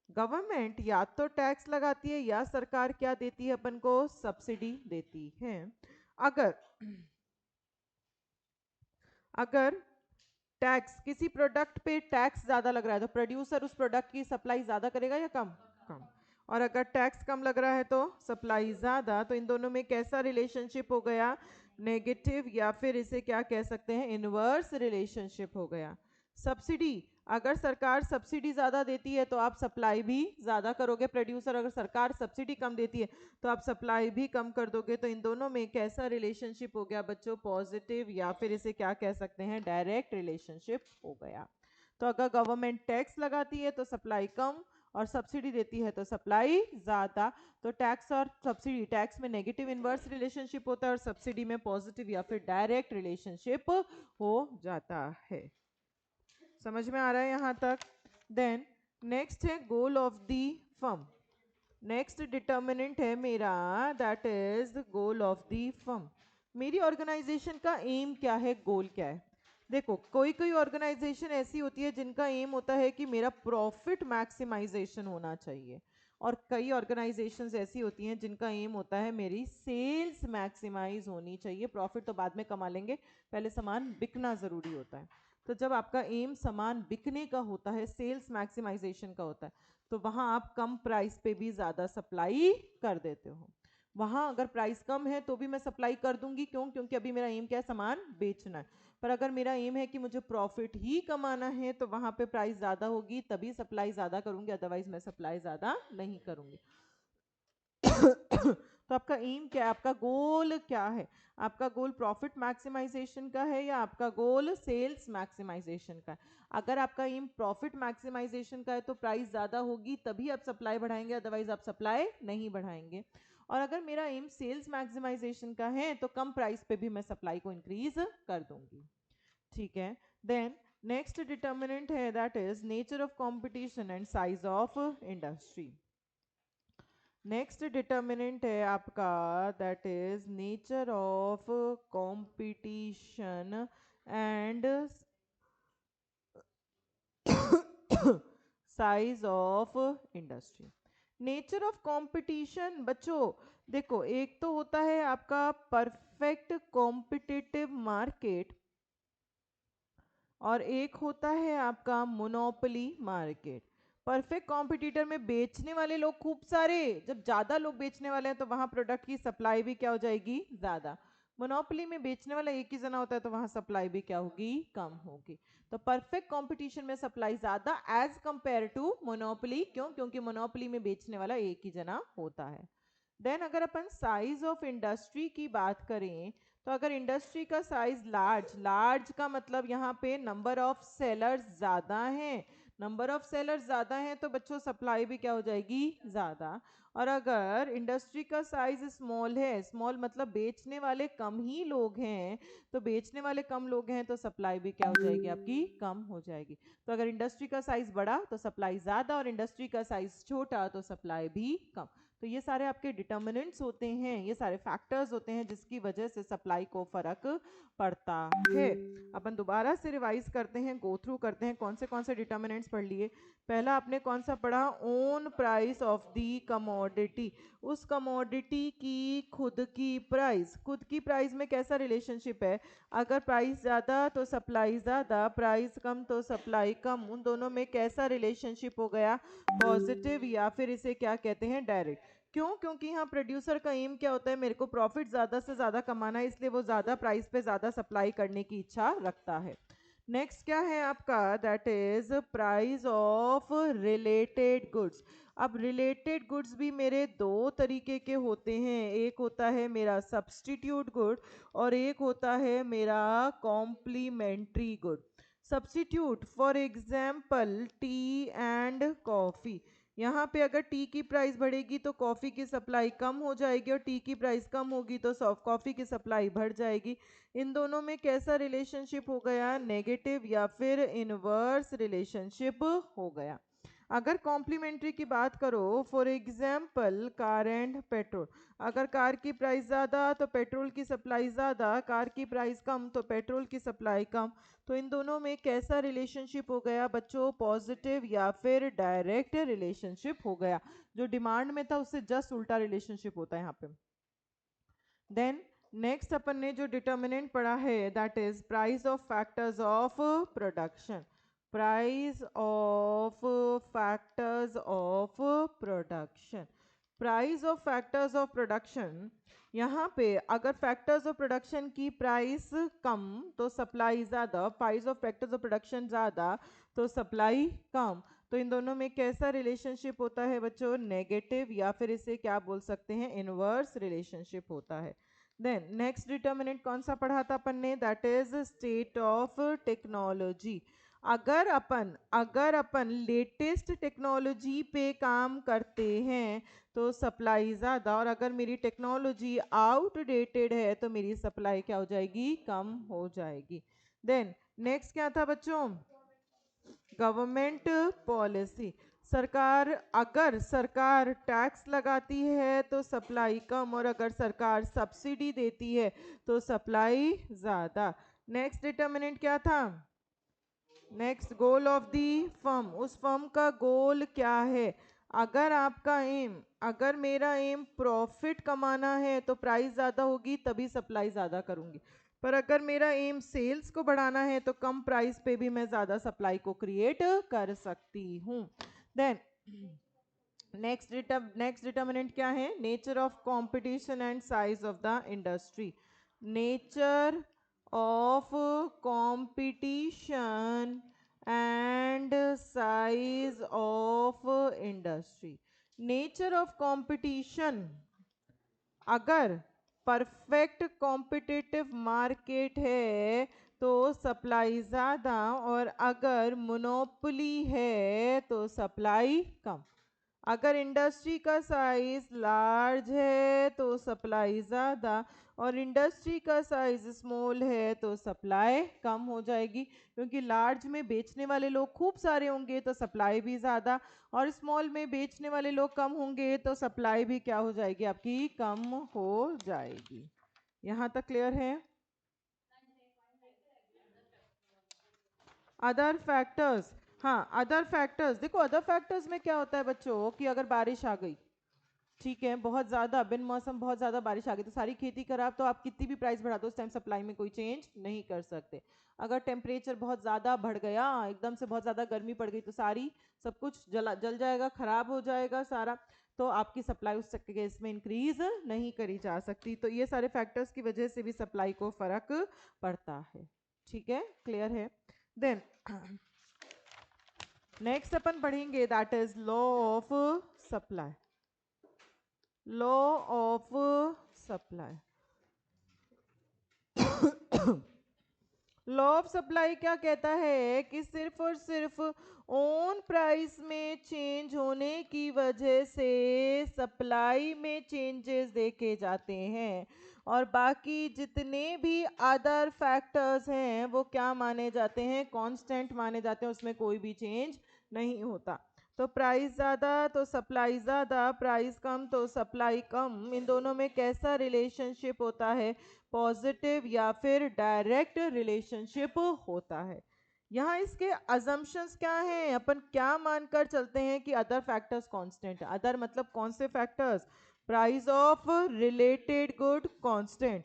Government या तो टैक्स लगाती है या सरकार क्या देती है अपन को, सब्सिडी देती है। अगर अगर टैक्स, किसी प्रोडक्ट पे टैक्स ज्यादा लग रहा है तो प्रोड्यूसर उस प्रोडक्ट की सप्लाई ज्यादा करेगा या कम, कम। और अगर टैक्स कम लग रहा है तो सप्लाई ज्यादा। तो इन दोनों में कैसा रिलेशनशिप हो गया, नेगेटिव या फिर इसे क्या कह सकते हैं, इनवर्स रिलेशनशिप हो गया। सब्सिडी, अगर सरकार सब्सिडी ज्यादा देती है तो आप सप्लाई भी ज्यादा करोगे, प्रोड्यूसर अगर सरकार सब्सिडी कम देती है तो आप सप्लाई भी कम कर दोगे। तो इन दोनों में कैसा रिलेशनशिप हो गया बच्चों, पॉजिटिव या फिर इसे क्या कह सकते हैं, डायरेक्ट रिलेशनशिप हो गया। तो अगर गवर्नमेंट टैक्स लगाती है तो सप्लाई कम, और सब्सिडी देती है तो सप्लाई ज्यादा। तो टैक्स और सब्सिडी, टैक्स में नेगेटिव इनवर्स रिलेशनशिप होता है और सब्सिडी में पॉजिटिव या फिर डायरेक्ट रिलेशनशिप हो जाता है। समझ में आ रहा है यहाँ तक। देन नेक्स्ट है goal of the firm. Next determinant है मेरा, that is goal of the firm. मेरी ऑर्गेनाइजेशन का एम क्या है, गोल क्या है। देखो कोई कोई ऑर्गेनाइजेशन ऐसी होती है जिनका एम होता है कि मेरा प्रॉफिट मैक्सिमाइजेशन होना चाहिए, और कई ऑर्गेनाइजेशंस ऐसी होती हैं जिनका एम होता है मेरी सेल्स मैक्सिमाइज होनी चाहिए। प्रॉफिट तो बाद में कमा लेंगे, पहले सामान बिकना जरूरी होता है। तो जब आपका एम सामान बिकने का होता है, सेल्स मैक्सिमाइजेशन का होता है, तो वहां आप कम प्राइस पे भी ज्यादा सप्लाई कर देते हो। वहाँ अगर प्राइस कम है तो भी मैं सप्लाई कर दूंगी, क्यों? क्योंकि अभी मेरा एम क्या है, सामान बेचना है। पर अगर मेरा एम है कि मुझे प्रॉफिट ही कमाना है तो वहाँ पे प्राइस ज़्यादा होगी, तभी सप्लाई ज़्यादा करूंगी, अदरवाइज मैं सप्लाई ज़्यादा नहीं करूंगी। तो आपका एम क्या है, आपका गोल क्या है? आपका गोल प्रॉफिट मैक्सिमाइजेशन का है या आपका गोल सेल्स मैक्सिमाइजेशन का है? अगर आपका एम प्रॉफिट मैक्सिमाइजेशन का है तो प्राइस ज़्यादा होगी, तभी आप सप्लाई बढ़ाएंगे, अदरवाइज आप सप्लाई नहीं बढ़ाएंगे। और अगर मेरा एम सेल्स मैक्सिमाइजेशन का है तो कम प्राइस पे भी मैं सप्लाई को इंक्रीज कर दूंगी। ठीक है। देन नेक्स्ट डिटर्मिनेंट है that is nature of competition and size of industry. Next determinant है आपका that is nature of competition and size of industry. Nature of competition बच्चों देखो, एक तो होता है आपका परफेक्ट कॉम्पिटिटिव मार्केट और एक होता है आपका मोनोपोली मार्केट। परफेक्ट कॉम्पिटिटर में बेचने वाले लोग खूब सारे, जब ज्यादा लोग बेचने वाले हैं तो वहां प्रोडक्ट की सप्लाई भी क्या हो जाएगी, ज्यादा। मोनोपोली में बेचने वाला एक ही जना होता है तो वहां सप्लाई भी क्या होगी, कम होगी। तो परफेक्ट कंपटीशन में सप्लाई ज्यादा एज कंपेयर टू मोनोपोली, क्यों? क्योंकि मोनोपोली में बेचने वाला एक ही जना होता है। देन अगर अपन साइज ऑफ इंडस्ट्री की बात करें तो अगर इंडस्ट्री का साइज लार्ज, लार्ज का मतलब यहाँ पे नंबर ऑफ सेलर्स ज्यादा हैं, नंबर ऑफ सेलर्स ज्यादा हैं तो बच्चों सप्लाई भी क्या हो जाएगी, ज्यादा। और अगर इंडस्ट्री का साइज स्मॉल है, स्मॉल मतलब बेचने वाले कम ही लोग हैं, तो बेचने वाले कम लोग हैं तो सप्लाई भी क्या हो जाएगी आपकी, कम हो जाएगी। तो अगर इंडस्ट्री का साइज बड़ा तो सप्लाई ज्यादा और इंडस्ट्री का साइज छोटा तो सप्लाई भी कम। तो ये सारे आपके डिटर्मिनेंट्स होते हैं, ये सारे फैक्टर्स होते हैं जिसकी वजह से सप्लाई को फर्क पड़ता है। अपन दोबारा से रिवाइज करते हैं, गो थ्रू करते हैं कौन से डिटर्मिनेंट्स पढ़ लिए। पहला आपने कौन सा पढ़ा, own price of the commodity, उस कमोडिटी की खुद की प्राइस। खुद की प्राइस में कैसा रिलेशनशिप है, अगर प्राइस ज़्यादा तो सप्लाई ज़्यादा, प्राइस कम तो सप्लाई कम, उन दोनों में कैसा रिलेशनशिप हो गया, पॉजिटिव, या फिर इसे क्या कहते हैं, डायरेक्ट। क्यों? क्योंकि यहाँ प्रोड्यूसर का एम क्या होता है, मेरे को प्रॉफिट ज़्यादा से ज़्यादा कमाना है, इसलिए वो ज़्यादा प्राइस पे ज़्यादा सप्लाई करने की इच्छा रखता है। नेक्स्ट क्या है आपका, that is price of related goods. अब रिलेटेड गुड्स भी मेरे दो तरीके के होते हैं, एक होता है मेरा सब्स्टिट्यूट गुड और एक होता है मेरा complementary good. Substitute for example tea and coffee, यहाँ पे अगर टी की प्राइस बढ़ेगी तो कॉफ़ी की सप्लाई कम हो जाएगी और टी की प्राइस कम होगी तो कॉफ़ी की सप्लाई बढ़ जाएगी। इन दोनों में कैसा रिलेशनशिप हो गया, नेगेटिव या फिर इनवर्स रिलेशनशिप हो गया। अगर कॉम्प्लीमेंट्री की बात करो, for example car and petrol, अगर कार की प्राइस ज़्यादा तो पेट्रोल की सप्लाई ज़्यादा, कार की प्राइस कम तो पेट्रोल की सप्लाई कम। तो इन दोनों में कैसा रिलेशनशिप हो गया बच्चों, पॉजिटिव या फिर डायरेक्ट रिलेशनशिप हो गया। जो डिमांड में था उससे जस्ट उल्टा रिलेशनशिप होता है यहाँ पे। देन नेक्स्ट अपन ने जो डिटर्मिनेंट पढ़ा है that is price of factors of production. Price of factors of production, price of factors of production. यहाँ पे अगर फैक्टर्स ऑफ प्रोडक्शन की प्राइस कम तो सप्लाई ज़्यादा, price of factors of production ज़्यादा तो सप्लाई कम। तो इन दोनों में कैसा रिलेशनशिप होता है बच्चों, नेगेटिव या फिर इसे क्या बोल सकते हैं, इनवर्स रिलेशनशिप होता है। देन नेक्स्ट डिटर्मिनेंट कौन सा पढ़ा था अपन ने, that is state of technology. अगर अपन लेटेस्ट टेक्नोलॉजी पे काम करते हैं तो सप्लाई ज़्यादा, और अगर मेरी टेक्नोलॉजी आउटडेटेड है तो मेरी सप्लाई क्या हो जाएगी, कम हो जाएगी। देन नेक्स्ट क्या था बच्चों, गवर्नमेंट पॉलिसी। अगर सरकार टैक्स लगाती है तो सप्लाई कम, और अगर सरकार सब्सिडी देती है तो सप्लाई ज़्यादा। नेक्स्ट डिटर्मिनेंट क्या था, next goal of the firm, उस फर्म का गोल क्या है। अगर मेरा एम प्रॉफिट कमाना है तो प्राइस ज़्यादा होगी तभी सप्लाई ज़्यादा करूंगी, पर अगर मेरा एम सेल्स को बढ़ाना है तो कम प्राइस पे भी मैं ज़्यादा सप्लाई को क्रिएट कर सकती हूँ। देन नेक्स्ट डिटर्मिनेंट क्या है? Nature of competition and size of the industry. Nature of competition and size of industry. Nature of competition, अगर परफेक्ट कॉम्पिटिटिव मार्केट है तो सप्लाई ज़्यादा, और अगर मोनोपोली है तो सप्लाई कम। अगर इंडस्ट्री का साइज लार्ज है तो सप्लाई ज़्यादा, और इंडस्ट्री का साइज स्मॉल है तो सप्लाई कम हो जाएगी, क्योंकि लार्ज में बेचने वाले लोग खूब सारे होंगे तो सप्लाई भी ज़्यादा, और स्मॉल में बेचने वाले लोग कम होंगे तो सप्लाई भी क्या हो जाएगी? आपकी कम हो जाएगी। यहाँ तक क्लियर है? अदर फैक्टर्स, हाँ अदर फैक्टर्स, देखो अदर फैक्टर्स में क्या होता है बच्चों कि अगर बारिश आ गई, ठीक है, बहुत ज़्यादा बिन मौसम बहुत ज़्यादा बारिश आ गई तो सारी खेती खराब, तो आप कितनी भी प्राइस बढ़ा दो उस टाइम सप्लाई में कोई चेंज नहीं कर सकते। अगर टेम्परेचर बहुत ज़्यादा बढ़ गया, एकदम से बहुत ज़्यादा गर्मी पड़ गई, तो सारी सब कुछ जल जाएगा, खराब हो जाएगा सारा, तो आपकी सप्लाई उस केस में इंक्रीज नहीं करी जा सकती। तो ये सारे फैक्टर्स की वजह से भी सप्लाई को फर्क पड़ता है। ठीक है, क्लियर है? देन नेक्स्ट अपन पढ़ेंगे that is law of supply. Law of supply. Law of supply क्या कहता है कि सिर्फ और सिर्फ ऑन प्राइस में चेंज होने की वजह से सप्लाई में चेंजेस देखे जाते हैं, और बाकी जितने भी अदर फैक्टर्स हैं वो क्या माने जाते हैं? कांस्टेंट माने जाते हैं, उसमें कोई भी चेंज नहीं होता। तो प्राइस ज़्यादा तो सप्लाई ज़्यादा, प्राइस कम तो सप्लाई कम, इन दोनों में कैसा रिलेशनशिप होता है? पॉजिटिव या फिर डायरेक्ट रिलेशनशिप होता है। यहाँ इसके अजम्पशंस क्या हैं? अपन क्या मानकर चलते हैं कि अदर फैक्टर्स कांस्टेंट है? अदर मतलब कौन से factors? Price of related good constant,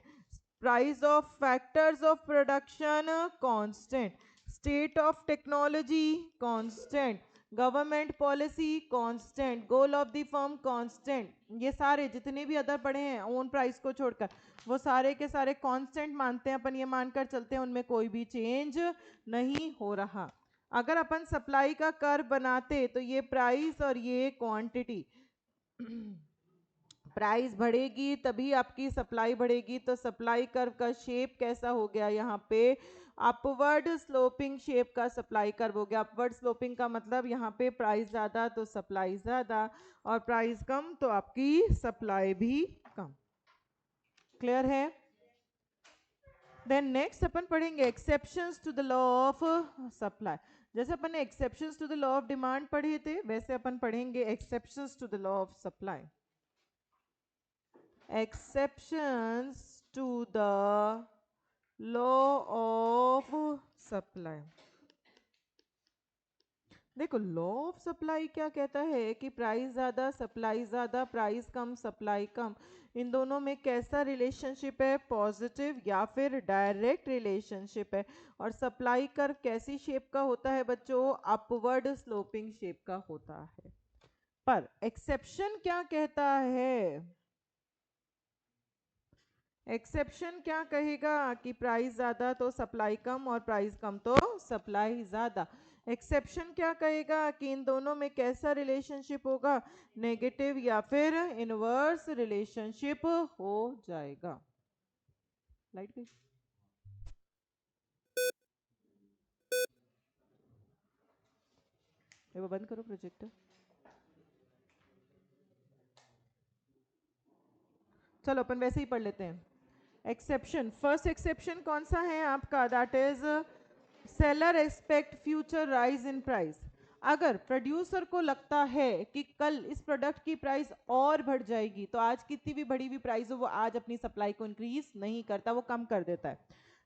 price of factors of production constant, state of technology constant, government policy constant, goal of the firm constant. ये सारे जितने भी अदर पड़े हैं ओन प्राइस को छोड़कर वो सारे के सारे कांस्टेंट मानते हैं अपन, ये मानकर चलते हैं उनमें कोई भी चेंज नहीं हो रहा। अगर अपन सप्लाई का कर्व बनाते तो ये प्राइस और ये क्वांटिटी, प्राइस बढ़ेगी तभी आपकी सप्लाई बढ़ेगी, तो सप्लाई कर्व का शेप कैसा हो गया? यहाँ पे अपवर्ड स्लोपिंग शेप का सप्लाई कर्व हो गया। अपवर्ड स्लोपिंग का मतलब यहाँ पे प्राइस ज़्यादा तो सप्लाई ज़्यादा, और प्राइस कम तो आपकी सप्लाई भी कम। क्लियर है? देन नेक्स्ट अपन पढ़ेंगे exceptions to the law of supply. जैसे अपन ने exceptions to the law of demand पढ़े थे, वैसे अपन पढ़ेंगे exceptions to the law of supply. Exceptions to the law of supply. देखो लॉ ऑफ सप्लाई क्या कहता है कि प्राइस ज़्यादा सप्लाई ज़्यादा, प्राइस कम सप्लाई कम, इन दोनों में कैसा रिलेशनशिप है? पॉजिटिव या फिर डायरेक्ट रिलेशनशिप है। और सप्लाई कर्व कैसी शेप का होता है बच्चों? अपवर्ड स्लोपिंग शेप का होता है। पर एक्सेप्शन क्या कहता है? एक्सेप्शन क्या कहेगा कि प्राइस ज़्यादा तो सप्लाई कम, और प्राइस कम तो सप्लाई ज़्यादा। एक्सेप्शन क्या कहेगा कि इन दोनों में कैसा रिलेशनशिप होगा? नेगेटिव या फिर इनवर्स रिलेशनशिप हो जाएगा। लाइट गई? ये बंद करो प्रोजेक्टर। चलो अपन वैसे ही पढ़ लेते हैं। एक्सेप्शन, फर्स्ट एक्सेप्शन कौन सा है आपका? That is seller expect future rise in price. अगर प्रोड्यूसर को लगता है कि कल इस प्रोडक्ट की प्राइस और बढ़ जाएगी, तो आज कितनी भी बढ़ी हुई प्राइस हो वो आज अपनी सप्लाई को इंक्रीज नहीं करता, वो कम कर देता है।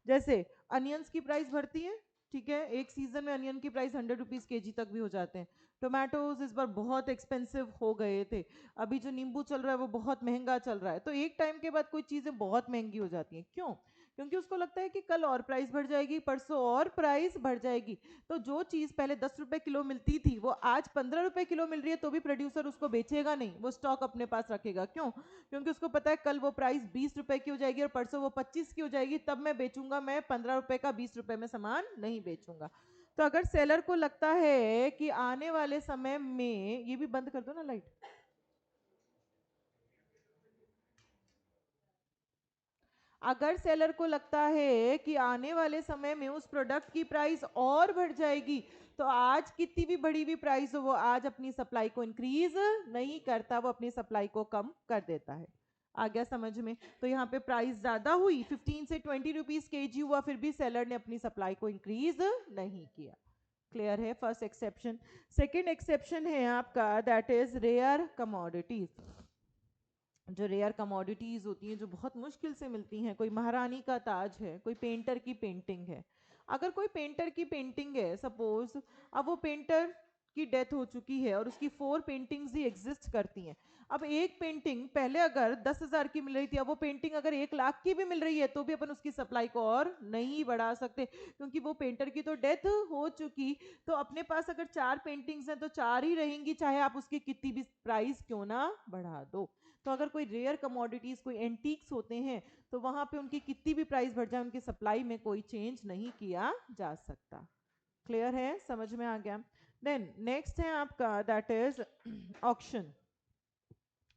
जैसे अनियंस की प्राइस बढ़ती है, ठीक है, एक सीजन में अनियन की प्राइस 100 रुपीज़ kg तक भी हो जाते हैं। टोमेटोज इस बार बहुत एक्सपेंसिव हो गए थे, अभी जो नींबू चल रहा है वो बहुत महंगा चल रहा है। तो एक टाइम के बाद कोई चीज़ें बहुत महंगी हो जाती हैं। क्यों? क्योंकि उसको लगता है कि कल और प्राइस बढ़ जाएगी, परसों और प्राइस बढ़ जाएगी। तो जो चीज पहले 10 रुपए किलो मिलती थी वो आज 15 रुपए किलो मिल रही है तो भी प्रोड्यूसर उसको बेचेगा नहीं, वो स्टॉक अपने पास रखेगा। क्यों? क्योंकि उसको पता है कल वो प्राइस 20 रुपए की हो जाएगी और परसों वो 25 की हो जाएगी, तब मैं बेचूंगा, मैं 15 रुपए का 20 रुपए में सामान नहीं बेचूंगा। तो अगर सेलर को लगता है कि आने वाले समय में, ये भी बंद कर दो ना लाइट, अगर सेलर को लगता है कि आने वाले समय में उस प्रोडक्ट की प्राइस और बढ़ जाएगी, तो आज कितनी भी बढ़ी हुई प्राइस हो वो आज अपनी सप्लाई को इंक्रीज नहीं करता, वो अपनी सप्लाई को कम कर देता है। आ गया समझ में? तो यहाँ पे प्राइस ज्यादा हुई, 15 से 20 रुपीज केजी हुआ, फिर भी सेलर ने अपनी सप्लाई को इंक्रीज नहीं किया। क्लियर है? First exception. सेकेंड एक्सेप्शन है आपका दैट इज रेयर कमोडिटीज। जो रेयर कमोडिटीज होती हैं, जो बहुत मुश्किल से मिलती हैं, कोई महारानी का ताज है, कोई पेंटर की पेंटिंग है। अगर कोई पेंटर की पेंटिंग है सपोज, अब वो पेंटर की डेथ हो चुकी है और उसकी 4 पेंटिंग्स ही एग्जिस्ट करती हैं। अब एक पेंटिंग पहले अगर 10,000 की मिल रही थी, अब वो पेंटिंग अगर 1 लाख की भी मिल रही है तो भी अपन उसकी सप्लाई को और नहीं बढ़ा सकते, क्योंकि वो पेंटर की तो डेथ हो चुकी। तो अपने पास अगर 4 पेंटिंग्स हैं तो 4 ही रहेंगी, चाहे आप उसकी कितनी भी प्राइस क्यों ना बढ़ा दो। तो अगर कोई रेयर कमोडिटीज, कोई एंटीक्स होते हैं, तो वहां पे उनकी कितनी भी प्राइस बढ़ जाए, उनकी सप्लाई में कोई चेंज नहीं किया जा सकता। क्लियर है? समझ में आ गया? देन नेक्स्ट है आपका दैट इज ऑक्शन।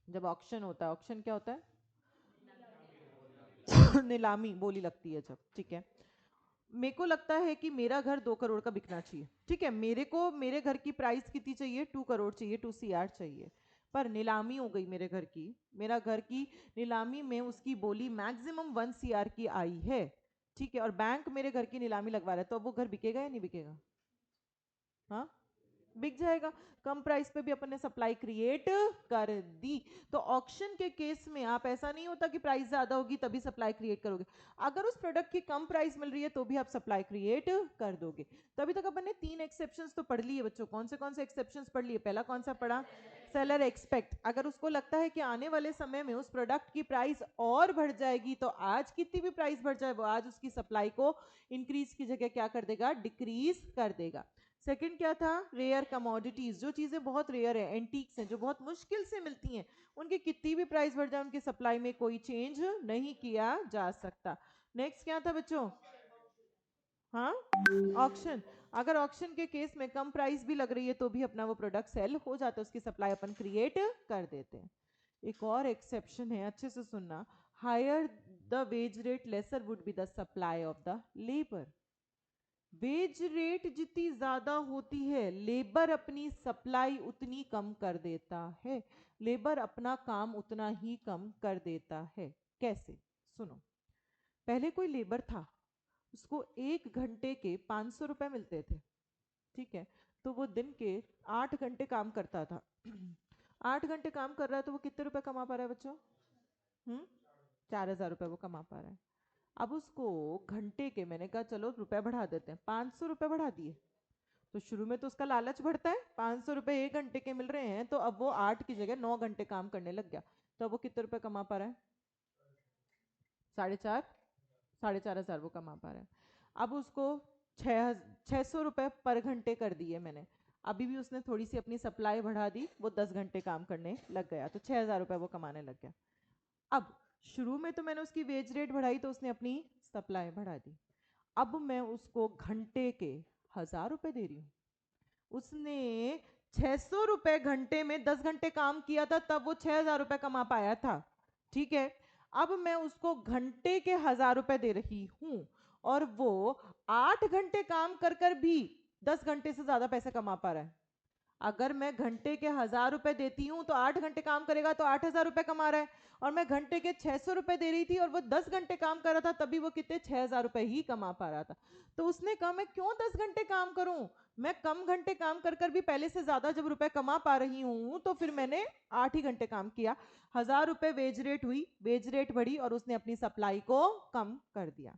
जब ऑक्शन होता है, ऑक्शन क्या होता है? नीलामी बोली लगती है जब। ठीक है, मेरे को लगता है कि मेरा घर 2 करोड़ का बिकना चाहिए। ठीक है, मेरे को मेरे घर की प्राइस कितनी चाहिए? 2 करोड़ चाहिए, 2 CR चाहिए। पर नीलामी हो गई मेरे घर की, मेरा घर की नीलामी में उसकी बोली मैक्सिमम 1 CR की आई है। ठीक है, और बैंक मेरे घर की नीलामी लगवा रहा है, तो अब वो घर बिकेगा या नहीं बिकेगा? हाँ, बिक जाएगा। कम प्राइस पे भी अपन ने सप्लाई क्रिएट कर दी। तो ऑक्शन के केस में आप, ऐसा नहीं होता कि प्राइस ज्यादा होगी तभी सप्लाई क्रिएट करोगे, अगर उस प्रोडक्ट की कम प्राइस मिल रही है तो भी आप सप्लाई क्रिएट कर दोगे। तो अभी तक अपन ने 3 एक्सेप्शंस तो पढ़ लिए बच्चों। कौन से एक्सेप्शंस पढ़ लिए? पहला कौन सा पढ़ा? सेलर एक्सपेक्ट, अगर उसको लगता है कि आने वाले समय में उस प्रोडक्ट की प्राइस और बढ़ जाएगी तो आज कितनी भी प्राइस बढ़ जाए वो आज उसकी सप्लाई को इंक्रीज की जगह क्या कर देगा? डिक्रीज कर देगा। सेकंड क्या था? रेयर कमोडिटीज, जो चीजें बहुत रेयर है, एंटीक्स हैं, जो बहुत मुश्किल से मिलती हैं, उनकी कितनी भी प्राइस बढ़ जाए उनकी सप्लाई में कोई चेंज नहीं किया जा सकता। नेक्स्ट क्या था बच्चों? हाँ, ऑक्शन। अगर ऑक्शन के केस में कम प्राइस भी लग रही है तो भी अपना वो प्रोडक्ट सेल हो जाता है, उसकी सप्लाई अपन क्रिएट कर देते हैं। एक और एक्सेप्शन है, अच्छे से सुनना। Higher the wage rate lesser would be the supply of the labour. Wage rate जितनी ज्यादा होती है, लेबर अपनी सप्लाई उतनी कम कर देता है, लेबर अपना काम उतना ही कम कर देता है। कैसे? सुनो, पहले कोई लेबर था, उसको 1 घंटे के 500 रुपए मिलते थे। ठीक है, तो वो दिन के 8 घंटे काम करता था। 8 घंटे काम कर रहा है तो वो कितने रुपए कमा पा रहा है बच्चों? 4,000 रुपए वो कमा पा रहा है। अब उसको घंटे के, मैंने कहा चलो रुपए बढ़ा देते हैं, 500 रुपए बढ़ा दिए। तो शुरू में तो उसका लालच बढ़ता है, 500 रुपए 1 घंटे के मिल रहे हैं, तो अब वो 8 की जगह 9 घंटे काम करने लग गया। तो अब वो कितने रुपए कमा पा रहा है? 4,500, 4,500 वो कमा पा रहा है। अब उसको 600 रुपए पर घंटे कर दिए मैंने, अभी भी उसने थोड़ी सी अपनी सप्लाई बढ़ा दी, वो 10 घंटे काम करने लग गया, तो 6,000 रुपए वो कमाने लग गया। अब शुरू में तो मैंने उसकी वेज रेट बढ़ाई तो उसने अपनी सप्लाई बढ़ा दी। अब मैं उसको घंटे के 1,000 रुपए दे रही हूँ। उसने 600 रुपए घंटे में 10 घंटे काम किया था, तब वो 6,000 रुपए कमा पाया था। ठीक है, अब मैं उसको घंटे के 1,000 रुपए दे रही हूं और वो 8 घंटे काम कर कर भी 10 घंटे से ज्यादा पैसे कमा पा रहा है। अगर मैं घंटे के 1,000 रुपए देती हूँ तो 8 घंटे काम करेगा तो 8,000 रुपए कमा रहा है, और मैं घंटे के 600 रुपए दे रही थी और वो 10 घंटे काम कर रहा था, तभी वो कितने 6,000 रुपए ही कमा पा रहा था। तो उसने कहा मैं क्यों 10 घंटे काम करूं, मैं कम घंटे काम कर कर भी पहले से ज्यादा जब रुपए कमा पा रही हूं, तो फिर मैंने 8 ही घंटे काम किया। 1,000 रुपए वेज रेट हुई, वेज रेट बढ़ी और उसने अपनी सप्लाई को कम कर दिया।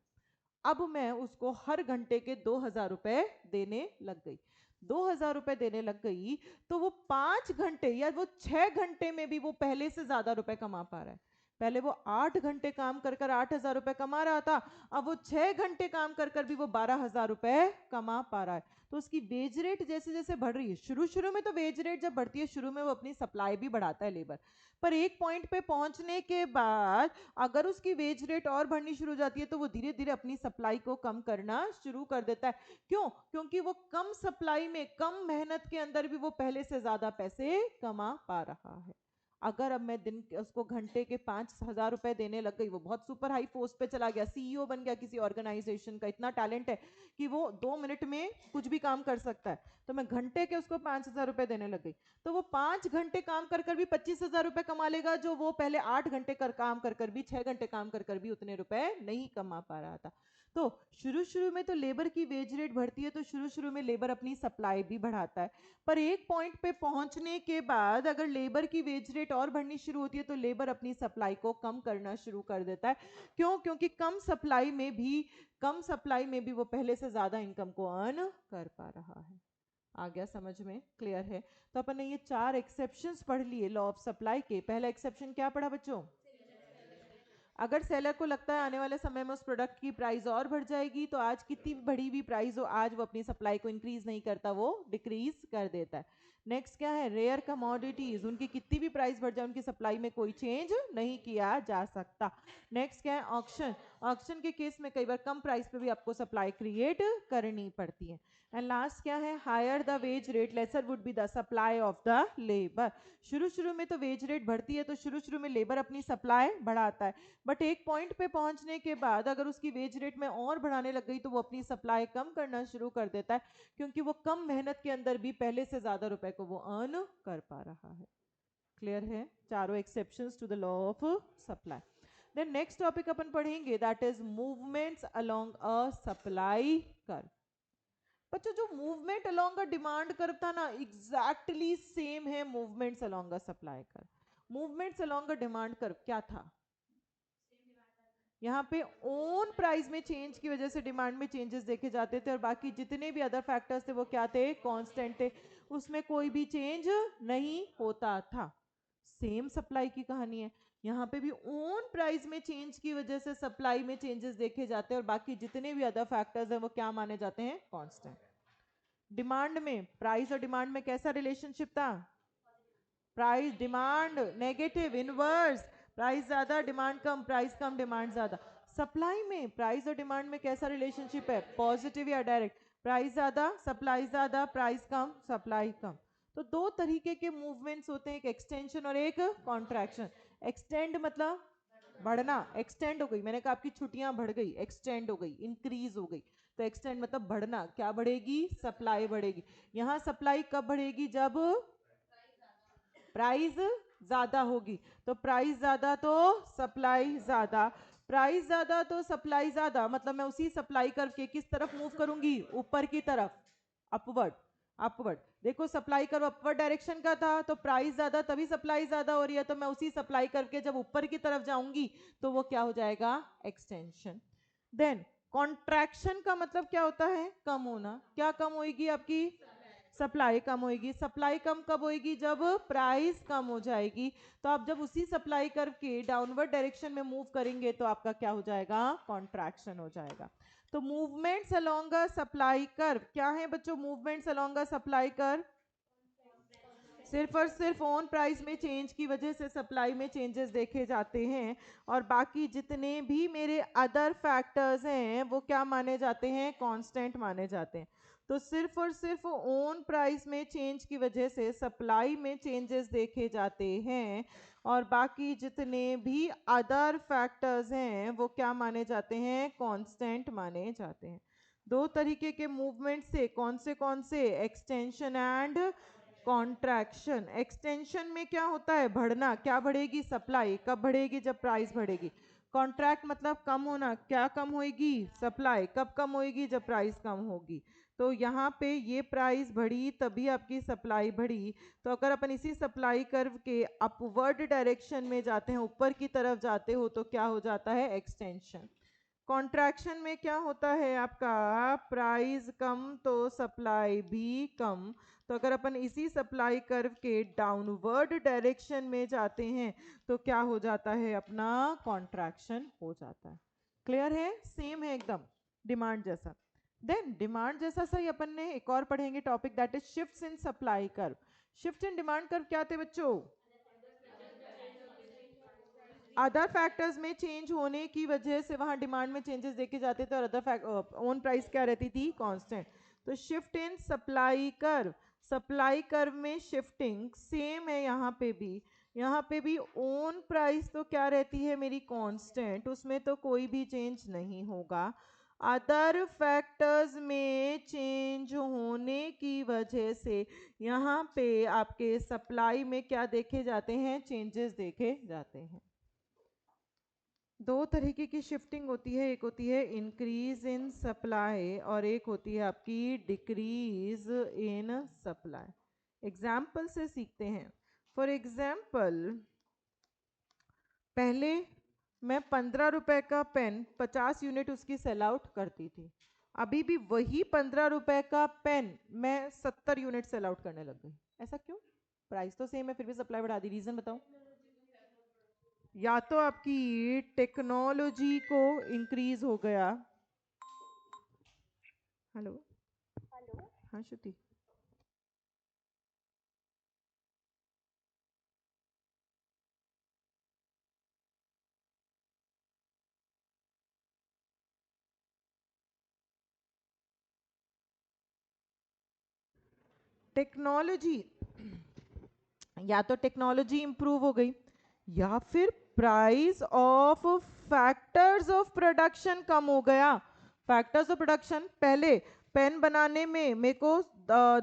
अब मैं उसको हर घंटे के 2,000 रुपए देने लग गई। 2,000 रुपए देने लग गई तो वो 5 घंटे या वो 6 घंटे में भी वो पहले से ज्यादा रुपए कमा पा रहा है। पहले वो 8 घंटे काम कर कर 8,000 रुपए कमा रहा था, अब वो 6 घंटे काम कर कर भी वो 12,000 रुपए कमा पा रहा है। तो उसकी वेज रेट जैसे जैसे बढ़ रही है, शुरू शुरू में तो वेज रेट जब बढ़ती है, शुरू में वो अपनी सप्लाई भी बढ़ाता है लेबर, पर एक पॉइंट पे पहुंचने के बाद अगर उसकी वेज रेट और बढ़नी शुरू हो जाती है तो वो धीरे धीरे अपनी सप्लाई को कम करना शुरू कर देता है। क्यों? क्योंकि वो कम सप्लाई में कम मेहनत के अंदर भी वो पहले से ज्यादा पैसे कमा पा रहा है। अगर अब मैं दिन उसको घंटे के 5,000 रुपए देने लग गई, वो बहुत सुपर हाई पोस्ट पे चला गया, सीईओ बन गया किसी ऑर्गेनाइजेशन का, इतना टैलेंट है कि वो 2 मिनट में कुछ भी काम कर सकता है, तो मैं घंटे के उसको 5,000 रुपए देने लग गई, तो वो 5 घंटे काम कर कर भी 25,000 रुपए कमा लेगा, जो वो पहले 8 घंटे काम कर कर भी 6 घंटे काम कर कर भी उतने रुपए नहीं कमा पा रहा था। तो शुरू शुरू में तो लेबर की वेज रेट बढ़ती है, तो शुरू शुरू में लेबर अपनी सप्लाई भी बढ़ाता है, पर एक पॉइंट पे पहुंचने के बाद अगर लेबर की वेज रेट और बढ़नी शुरू होती है तो लेबर अपनी सप्लाई को कम करना शुरू कर देता है। क्यों? क्योंकि कम सप्लाई में भी वो पहले से ज्यादा इनकम को अर्न कर पा रहा है। आ गया समझ में? क्लियर है? तो अपन ने ये 4 एक्सेप्शंस पढ़ लिए लॉ ऑफ सप्लाई के। पहला एक्सेप्शन क्या पढ़ा बच्चों? अगर सेलर को लगता है आने वाले समय में उस प्रोडक्ट की प्राइस और बढ़ जाएगी, तो आज कितनी बढ़ी हुई प्राइस हो, आज वो अपनी सप्लाई को इंक्रीज नहीं करता, वो डिक्रीज कर देता है। नेक्स्ट क्या है? रेयर कमोडिटीज, उनकी कितनी भी प्राइस बढ़ जाए उनकी सप्लाई में कोई चेंज नहीं किया जा सकता। नेक्स्ट क्या है? ऑक्शन, ऑक्शन के केस में कई बार कम प्राइस पे भी आपको सप्लाई क्रिएट करनी पड़ती है। एंड लास्ट क्या है? Higher the wage rate lesser would be the supply of the labour. शुरू शुरू में तो वेज रेट बढ़ती है, तो शुरू शुरू में लेबर अपनी सप्लाई बढ़ाता है, बट एक पॉइंट पे पहुंचने के बाद अगर उसकी वेज रेट में और बढ़ाने लग गई तो वो अपनी सप्लाई कम करना शुरू कर देता है, क्योंकि वो कम मेहनत के अंदर भी पहले से ज्यादा रुपए को वो अर्न कर पा रहा है। क्लियर है? चारों exceptions to the law of supply. Then next topic अपन पढ़ेंगे, that is movements along a supply curve. बच्चों जो movement along a demand curve था ना, एग्जैक्टली सेम है movements along a supply curve. Movements along a demand curve क्या था? यहाँ पे ओन प्राइस में चेंज की वजह से डिमांड में चेंजेस देखे जाते थे, और बाकी जितने भी अदर फैक्टर्स थे वो क्या थे? कांस्टेंट थे, उसमें कोई भी चेंज नहीं होता था। सेम सप्लाई की कहानी है, यहाँ पे भी ओन प्राइस में चेंज की वजह से सप्लाई में चेंजेस देखे जाते हैं, और बाकी जितने भी अदर फैक्टर्स हैं वो क्या माने जाते हैं? कांस्टेंट। डिमांड में, प्राइस और डिमांड में कैसा रिलेशनशिप था? Price demand negative inverse, price ज्यादा डिमांड कम, प्राइस कम डिमांड ज्यादा। सप्लाई में प्राइस और डिमांड में कैसा रिलेशनशिप है? पॉजिटिव या डायरेक्ट? प्राइस ज्यादा सप्लाई ज्यादा, प्राइस कम सप्लाई कम। तो दो तरीके के मूवमेंट्स होते हैं, एक एक्सटेंशन और एक कॉन्ट्रैक्शन। एक्सटेंड मतलब बढ़ना, एक्सटेंड हो गई, मैंने कहा आपकी छुट्टियां बढ़ गई, एक्सटेंड हो गई, इंक्रीज हो गई। तो एक्सटेंड मतलब बढ़ना, क्या बढ़ेगी? सप्लाई बढ़ेगी। यहाँ सप्लाई कब बढ़ेगी? जब प्राइस ज्यादा होगी, तो प्राइस ज्यादा तो सप्लाई ज्यादा, प्राइस ज्यादा तो सप्लाई ज्यादा, मतलब मैं उसी सप्लाई कर्व के किस तरफ मूव करूंगी? ऊपर की तरफ, अपवर्ड। अपवर्ड देखो, सप्लाई कर्व अपवर्ड डायरेक्शन का था, तो प्राइस ज्यादा तभी सप्लाई ज्यादा हो रही है, तो मैं उसी सप्लाई कर्व के जब ऊपर की तरफ जाऊंगी तो वो क्या हो जाएगा? एक्सटेंशन। देन कॉन्ट्रैक्शन का मतलब क्या होता है? कम होना। क्या कम होगी आपकी? सप्लाई कम होगी। सप्लाई कम कब होगी? जब प्राइस कम हो जाएगी। तो आप जब उसी सप्लाई कर्व के डाउनवर्ड डायरेक्शन में मूव करेंगे तो आपका क्या हो जाएगा? कॉन्ट्रैक्शन हो जाएगा। तो movements along a supply curve क्या है बच्चों? Movements along a supply curve सिर्फ और सिर्फ ऑन प्राइस में चेंज की वजह से सप्लाई में चेंजेस देखे जाते हैं, और बाकी जितने भी मेरे अदर फैक्टर्स हैं वो क्या माने जाते हैं? कांस्टेंट माने जाते हैं। तो सिर्फ और सिर्फ ऑन प्राइस में चेंज की वजह से सप्लाई में चेंजेस देखे जाते हैं, और बाकी जितने भी अदर फैक्टर्स हैं वो क्या माने जाते हैं? कांस्टेंट माने जाते हैं। दो तरीके के मूवमेंट से कौन से? Extension and contraction. एक्सटेंशन में क्या होता है? बढ़ना। क्या बढ़ेगी? सप्लाई। कब बढ़ेगी? जब प्राइस बढ़ेगी। कॉन्ट्रैक्ट मतलब कम होना। क्या कम होगी? सप्लाई। कब कम होगी? जब प्राइस कम होगी। तो यहाँ पे ये प्राइस बढ़ी तभी आपकी सप्लाई बढ़ी। तो अगर अपन इसी सप्लाई कर्व के अपवर्ड डायरेक्शन में जाते हैं, ऊपर की तरफ जाते हो, तो क्या हो जाता है? एक्सटेंशन। कॉन्ट्रैक्शन में क्या होता है आपका, प्राइस कम तो सप्लाई भी कम। तो अगर अपन इसी सप्लाई कर्व के डाउनवर्ड डायरेक्शन में जाते हैं तो क्या हो जाता है, अपना कॉन्ट्रैक्शन हो जाता है। क्लियर है, सेम है एकदम डिमांड जैसा। देन डिमांड जैसा सही अपन ने एक और पढ़ेंगे topic, that is shifts in supply curve. Shift in demand curve क्या थे बच्चों, अदर फैक्टर्स में चेंज होने की वजह से वहां डिमांड में चेंजेस देखे जाते थे और अदर ओन प्राइस क्या रहती थी, कांस्टेंट। तो shift in supply curve, supply curve में शिफ्टिंग सेम है यहाँ पे भी ओन प्राइस तो क्या रहती है मेरी, कांस्टेंट, उसमें तो कोई भी चेंज नहीं होगा। अदर फैक्टर्स में चेंज होने की वजह से यहाँ पे आपके सप्लाई में क्या देखे जाते हैं, चेंजेस देखे जाते हैं। दो तरीके की शिफ्टिंग होती है, एक होती है इंक्रीज इन सप्लाई और एक होती है आपकी डिक्रीज इन सप्लाई। एग्जाम्पल से सीखते हैं। फॉर एग्जाम्पल, पहले मैं 15 रुपए का पेन 50 यूनिट उसकी सेल आउट करती थी, अभी भी वही 15 रुपए का पेन मैं 70 यूनिट सेल आउट करने लग गई। ऐसा क्यों, प्राइस तो सेम है फिर भी सप्लाई बढ़ा दी, रीजन बताओ। या तो आपकी टेक्नोलॉजी को इंक्रीज हो गया। हेलो, हाँ श्रुति, टेक्नोलॉजी, या तो टेक्नोलॉजी इंप्रूव हो गई या फिर price of factors of production कम हो गया। फैक्टर्स ऑफ प्रोडक्शन, पहले पेन बनाने में मेरे को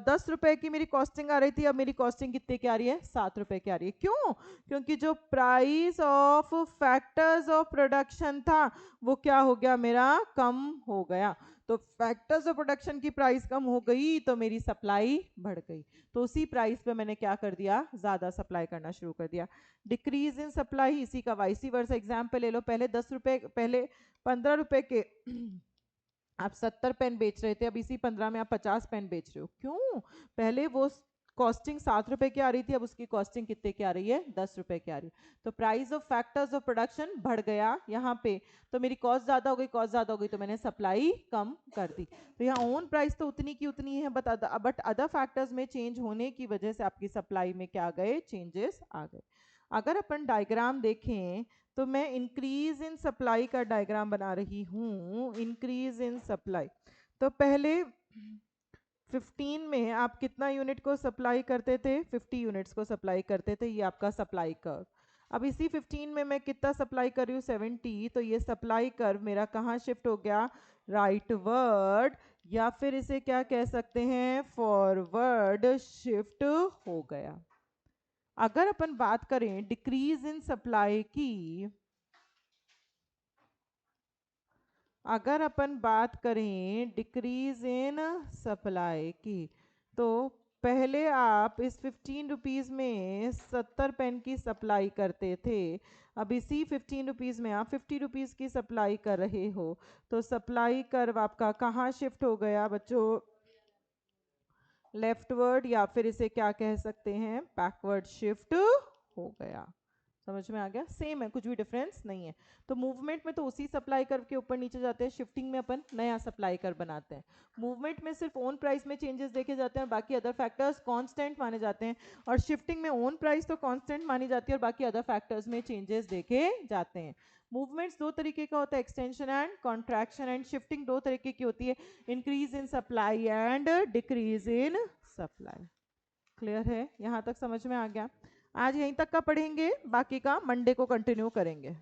10 रुपए की मेरी कॉस्टिंग आ रही थी, अब मेरी कॉस्टिंग कितने की आ रही है, 7 रुपए की आ रही है। क्यों, क्योंकि जो price of factors of production था वो क्या हो गया, मेरा कम हो गया। तो फैक्टर्स ऑफ प्रोडक्शन की प्राइस कम हो गई तो मेरी सप्लाई बढ़ गई, तो उसी प्राइस पे मैंने क्या कर दिया, ज्यादा सप्लाई करना शुरू कर दिया। डिक्रीज इन सप्लाई, इसी का वाइसी वर्सा एग्जाम्पल ले लो। पहले 10 रुपए, पहले 15 रुपए के आप 70 पेन बेच रहे थे, अब इसी 15 में आप 50 पेन बेच रहे हो। क्यों, पहले वो कॉस्टिंग 7 रुपए की आ रही थी, अब उसकी कॉस्टिंग कितने की आ रही है, 10 रुपए की आ रही है। तो price of factors of production बढ़ गया यहाँ पे, तो मेरी कॉस्ट ज्यादा हो गई, कॉस्ट ज्यादा हो गई तो मैंने सप्लाई कम कर दी। तो यहाँ ओन प्राइस तो उतनी की उतनी है, बट अदर फैक्टर्स में चेंज होने की वजह से आपकी सप्लाई में क्या आ गए, चेंजेस आ गए। अगर अपन डायग्राम देखें तो मैं इंक्रीज इन सप्लाई का डायग्राम बना रही हूँ। इंक्रीज इन सप्लाई, तो पहले 15 में आप कितना यूनिट को सप्लाई करते थे, 50 यूनिट्स को सप्लाई करते थे, ये आपका सप्लाई कर्व। अब इसी 15 में मैं कितना सप्लाई कर रही हूँ, 70, तो ये सप्लाई कर्व मेरा कहाँ शिफ्ट हो गया, राइट वर्ड, या फिर इसे क्या कह सकते हैं, फॉरवर्ड शिफ्ट हो गया। अगर अपन बात करें डिक्रीज इन सप्लाई की, अगर अपन बात करें डिक्रीज इन सप्लाई की, तो पहले आप इस 15 रुपीज़ में 70 पेन की सप्लाई करते थे, अब इसी 15 रुपीज़ में आप 50 रुपीज़ की सप्लाई कर रहे हो, तो सप्लाई कर्व आपका कहाँ शिफ्ट हो गया बच्चों, लेफ्टवर्ड, या फिर इसे क्या कह सकते हैं, बैकवर्ड शिफ्ट हो गया। समझ में आ गया, सेम है, कुछ भी डिफरेंस नहीं है। तो मूवमेंट में तो उसी सप्लाई कर्व के ऊपर नीचे जाते हैं, शिफ्टिंग में अपन नया सप्लाई कर्व बनाते हैं। मूवमेंट में सिर्फ ओन प्राइस में चेंजेस देखे जाते हैं, बाकी अदर फैक्टर्स कांस्टेंट माने जाते हैं, और शिफ्टिंग में ओन प्राइस तो कांस्टेंट मानी जाती है और बाकी अदर फैक्टर्स में चेंजेस देखे जाते हैं। मूवमेंट्स दो तरीके का होता है, extension and contraction, and shifting दो तरीके की होती है, increase in supply and decrease in supply. Clear है, यहाँ तक समझ में आ गया। आज यहीं तक का पढ़ेंगे, बाकी का मंडे को कंटिन्यू करेंगे।